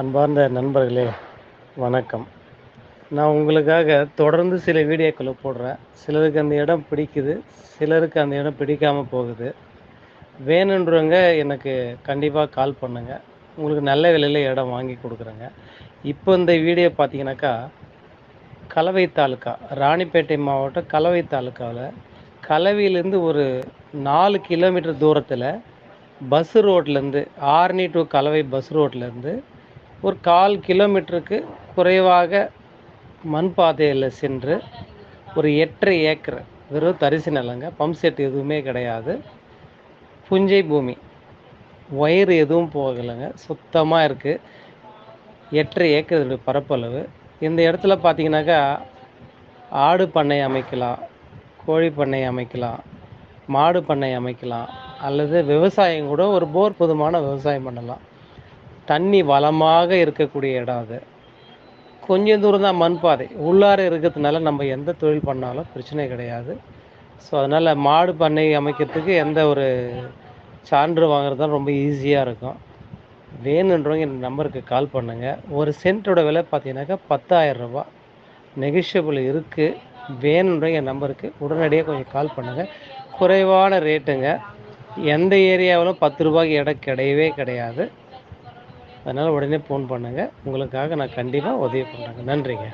அன்பார்ந்த நண்பர்களே, வணக்கம். நான் உங்களுக்காக தொடர்ந்து சில வீடியோக்கள போடுறேன். சிலருக்கு அந்த இடம் பிடிக்குது, சிலருக்கு அந்த இடம் பிடிக்காம போகுது. வேணுன்றவங்க எனக்கு கண்டிப்பா கால் பண்ணுங்க. உங்களுக்கு நல்ல விலையில இடம் வாங்கி குடுக்குறேங்க. இப்போ இந்த வீடியோ பார்த்தீங்கன்னாக்கா, கலவை தாலுக்கா, ராணிப்பேட்டை மாவட்டம் கலவை தாலுக்காவுல, கலவையிலேருந்து ஒரு 4 கிலோமீட்டர் தூரத்தில பஸ் ரோட்லேருந்து ஆரணி டூ கலவை பஸ் ரோட்லேருந்து ஒரு 1/4 கிலோமீட்டருக்கு குறைவாக மண் பாதையில சென்று ஒரு 8 1/2 ஏக்கர் வெறும் தரிசு நிலங்க. பம்ப் செட் எதுவுமே கிடையாது. புஞ்சை பூமி. ஒயர் எதுவும் போகலைங்க. சுத்தமா இருக்கு. 8 1/2 ஏக்கர் இதோட பரப்பளவு. இந்த இடத்துல பார்த்தீங்கன்னாக்கா, ஆடு பண்ணை அமைக்கலாம், கோழி பண்ணை அமைக்கலாம், மாடு பண்ணை அமைக்கலாம், அல்லது விவசாயம் கூட ஒரு போர் போதுமான விவசாயம் பண்ணலாம். தண்ணி வளமாக இருக்கக்கூடிய இடம் அது. கொஞ்சம் தூரம் தான் மண் பாதை. உள்ளார இருக்கிறதுனால நம்ம எந்த தொழில் பண்ணாலும் பிரச்சனை கிடையாது. ஸோ, அதனால் மாடு பண்ணை அமைக்கிறதுக்கு எந்த ஒரு சான்று வாங்குறது தான் ரொம்ப ஈஸியாக இருக்கும். வேணுன்றவங்க இந்த நம்பருக்கு கால் பண்ணுங்க. ஒரு சென்ட்டோட விலை பார்த்தீங்கன்னாக்கா ரூ. 10,000 நெகோஷியபிள் இருக்குது. வேணுன்றவங்க என் நம்பருக்கு உடனடியாக கொஞ்சம் கால் பண்ணுங்கள். குறைவான ரேட்டுங்க. எந்த ஏரியாவிலும் ரூ. 10க்கு இடம் கிடையவே கிடையாது. அதனால் உடனே ஃபோன் பண்ணுங்கள். உங்களுக்காக நான் கண்டிப்பாக உதவி பண்ணுறேங்க. நன்றிங்க.